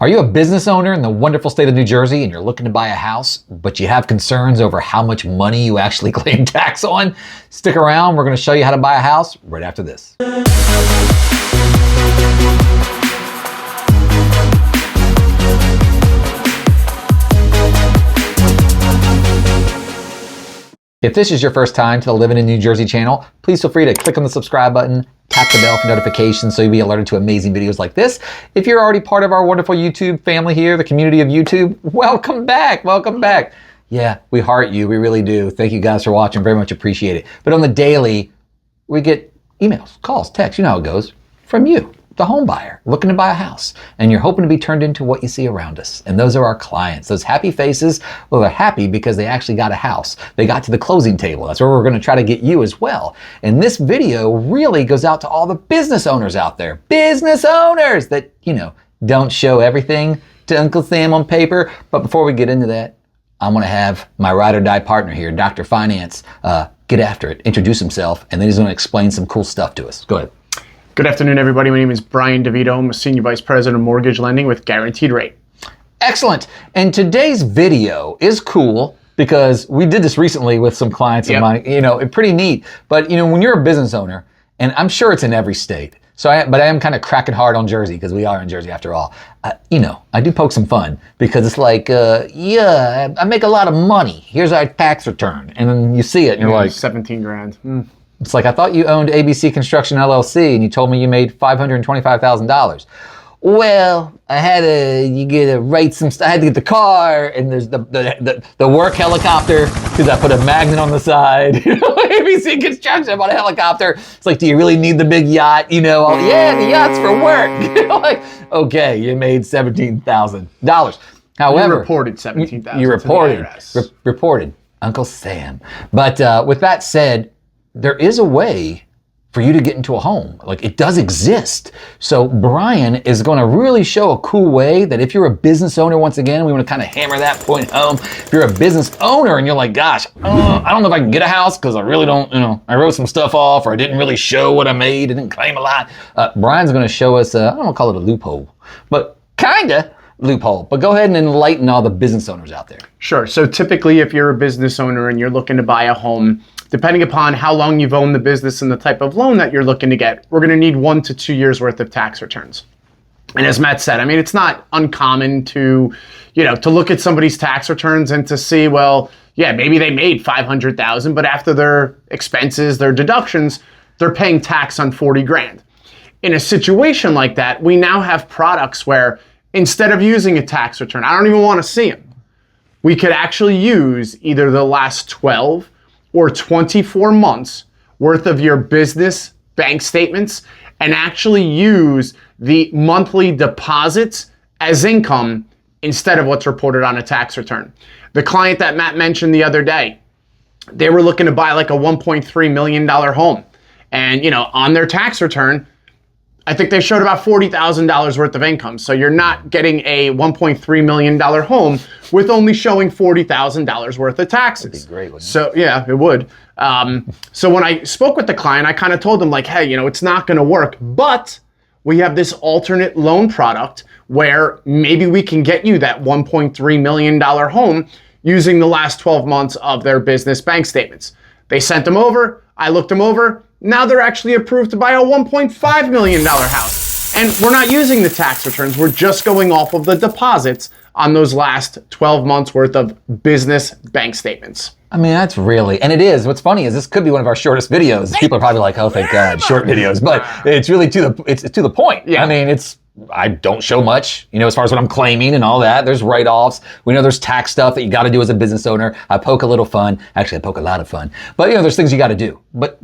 Are you a business owner in the wonderful state of New Jersey and you're looking to buy a house, but you have concerns over how much money you actually claim tax on? Stick around. We're going to show you how to buy a house right after this. If this is your first time to the Living in New Jersey channel, please feel free to click on the subscribe button, tap the bell for notifications so you'll be alerted to amazing videos like this. If you're already part of our wonderful YouTube family here, the community of YouTube, welcome back, welcome back. Yeah, we heart you, we really do. Thank you guys for watching, very much appreciate it. But on the daily, we get emails, calls, texts, you know how it goes, from you, the home buyer, looking to buy a house. And you're hoping to be turned into what you see around us. And those are our clients. Those happy faces, well, they're happy because they actually got a house. They got to the closing table. That's where we're going to try to get you as well. And this video really goes out to all the business owners out there. Business owners that, you know, don't show everything to Uncle Sam on paper. But before we get into that, I'm going to have my ride or die partner here, Dr. Finance, get after it, introduce himself, and then he's going to explain some cool stuff to us. Go ahead. Good afternoon, everybody. My name is Brian DeVito. I'm a Senior Vice President of Mortgage Lending with Guaranteed Rate. Excellent. And today's video is cool because we did this recently with some clients of mine. You know, it's pretty neat. But, you know, when you're a business owner, and I'm sure it's in every state, but I am kind of cracking hard on Jersey because we are in Jersey after all. You know, I do poke some fun because it's like, yeah, I make a lot of money. Here's our tax return. And then you see it and you're like, 17 grand. It's like, I thought you owned ABC Construction LLC and you told me you made $525,000. Well, I had to write some stuff. I had to get the car and there's the work helicopter because I put a magnet on the side. You know, ABC Construction, I bought a helicopter. It's like, do you really need the big yacht? You know, yeah, the yacht's for work. You know, like, okay, you made $17,000. However, you reported $17,000. You reported, Uncle Sam. But with that said, there is a way for you to get into a home. Like, it does exist. So Brian is going to really show a cool way that if you're a business owner, once again, we want to kind of hammer that point home. If you're a business owner and you're like, gosh, I don't know if I can get a house because I really don't, you know, I wrote some stuff off or I didn't really show what I made, I didn't claim a lot. Brian's going to show us, I don't want to call it a loophole, but kinda loophole. But go ahead and enlighten all the business owners out there. Sure. So typically if you're a business owner and you're looking to buy a home, depending upon how long you've owned the business and the type of loan that you're looking to get, we're going to need 1 to 2 years worth of tax returns. And as Matt said, I mean, it's not uncommon to, you know, to look at somebody's tax returns and to see, well, yeah, maybe they made $500,000, but after their expenses, their deductions, they're paying tax on 40 grand. In a situation like that, we now have products where instead of using a tax return, I don't even want to see them. We could actually use either the last 12 or 24 months worth of your business bank statements and actually use the monthly deposits as income instead of what's reported on a tax return. The client that Matt mentioned the other day, they were looking to buy like a $1.3 million home. And, you know, on their tax return, I think they showed about $40,000 worth of income. So you're not getting a $1.3 million home with only showing $40,000 worth of taxes. That'd be great, wouldn't it? So yeah, it would. So when I spoke with the client, I kind of told them like, hey, you know, it's not going to work, but we have this alternate loan product where maybe we can get you that $1.3 million home using the last 12 months of their business bank statements. They sent them over. I looked them over. Now they're actually approved to buy a $1.5 million house. And we're not using the tax returns. We're just going off of the deposits on those last 12 months worth of business bank statements. I mean, that's really, and it is. What's funny is this could be one of our shortest videos. People are probably like, oh, thank God, short videos. But it's really to the point. Yeah. I mean, I don't show much, you know, as far as what I'm claiming and all that. There's write-offs. We know there's tax stuff that you got to do as a business owner. I poke a little fun. Actually, I poke a lot of fun. But, you know, there's things you got to do. But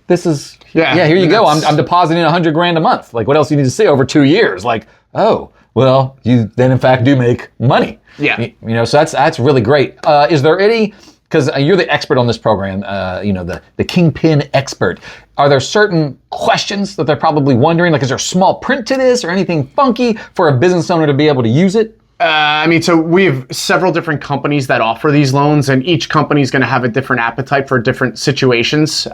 this is, here you go. I'm depositing $100 grand a month. Like, what else do you need to say over 2 years? Like, oh, well, you then in fact do make money. Yeah. You know, so that's really great. Is there any, because you're the expert on this program, you know, the Kingpin expert. Are there certain questions that they're probably wondering? Like, is there small print to this or anything funky for a business owner to be able to use it? I mean, so we have several different companies that offer these loans, and each company is going to have a different appetite for different situations.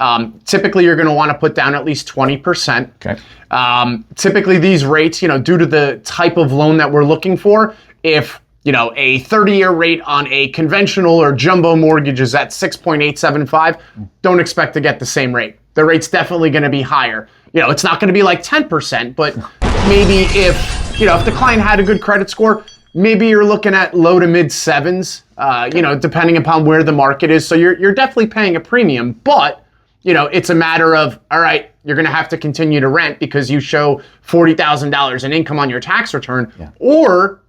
Typically, you're going to want to put down at least 20%. Okay. Typically, these rates, due to the type of loan that we're looking for, if a 30-year rate on a conventional or jumbo mortgage is at 6.875, don't expect to get the same rate. The rate's definitely going to be higher. It's not going to be like 10%, but maybe if the client had a good credit score, maybe you're looking at low to mid sevens, depending upon where the market is. So you're definitely paying a premium, but it's a matter of, all right, you're going to have to continue to rent because you show $40,000 in income on your tax return, or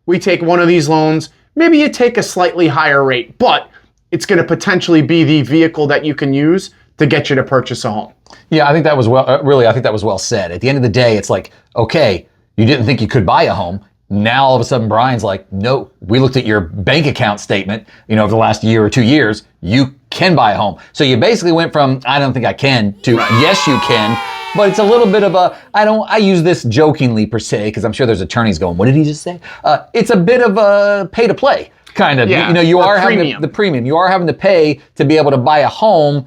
we take one of these loans, maybe you take a slightly higher rate, but it's going to potentially be the vehicle that you can use to get you to purchase a home. Yeah, I think that was I think that was well said. At the end of the day, it's like, okay, you didn't think you could buy a home. Now all of a sudden Brian's like, no, we looked at your bank account statement, over the last year or 2 years, you can buy a home. So you basically went from, I don't think I can, to yes, you can. But it's a little bit of I use this jokingly per se, because I'm sure there's attorneys going, what did he just say? It's a bit of a pay to play kind of, you are having the premium. You are having to pay to be able to buy a home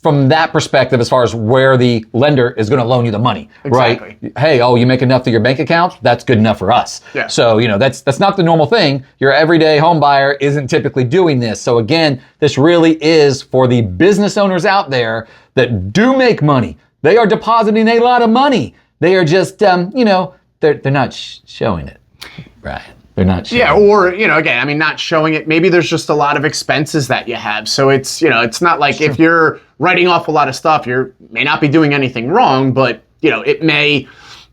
from that perspective, as far as where the lender is going to loan you the money, right? Hey, you make enough through your bank account? That's good enough for us. Yeah. So, that's not the normal thing. Your everyday home buyer isn't typically doing this. So again, this really is for the business owners out there that do make money. They are depositing a lot of money. They are just, they're not showing it, right? They're not showing it. Or, again, I mean, not showing it. Maybe there's just a lot of expenses that you have. So it's, it's not like if you're writing off a lot of stuff, you may not be doing anything wrong, but, it may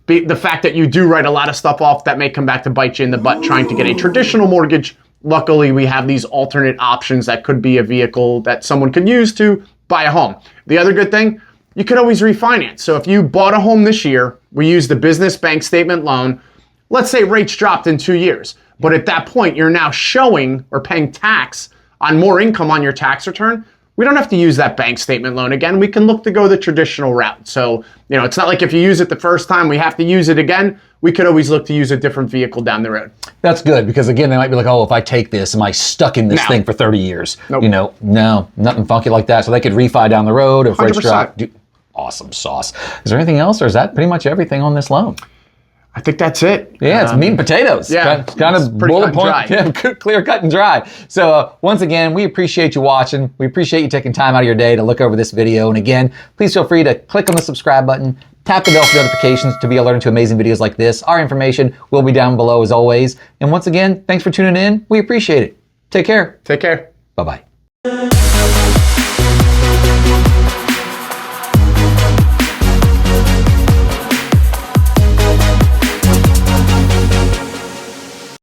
be the fact that you do write a lot of stuff off that may come back to bite you in the butt trying to get a traditional mortgage. Luckily, we have these alternate options that could be a vehicle that someone could use to buy a home. The other good thing, you could always refinance. So if you bought a home this year, we use the business bank statement loan. Let's say rates dropped in 2 years, but at that point, you're now showing or paying tax on more income on your tax return. We don't have to use that bank statement loan again. We can look to go the traditional route. So, it's not like if you use it the first time, we have to use it again. We could always look to use a different vehicle down the road. That's good, because again, they might be like, if I take this, am I stuck in this thing for 30 years? Nope. No, nothing funky like that. So they could refi down the road if rates drop. Awesome sauce. Is there anything else, or is that pretty much everything on this loan? I think that's it. Yeah, it's meat and potatoes. Yeah, kind of bullet point. Yeah, clear, cut, and dry. So once again, we appreciate you watching. We appreciate you taking time out of your day to look over this video. And again, please feel free to click on the subscribe button, tap the bell for notifications to be alerted to amazing videos like this. Our information will be down below as always. And once again, thanks for tuning in. We appreciate it. Take care. Take care. Bye-bye.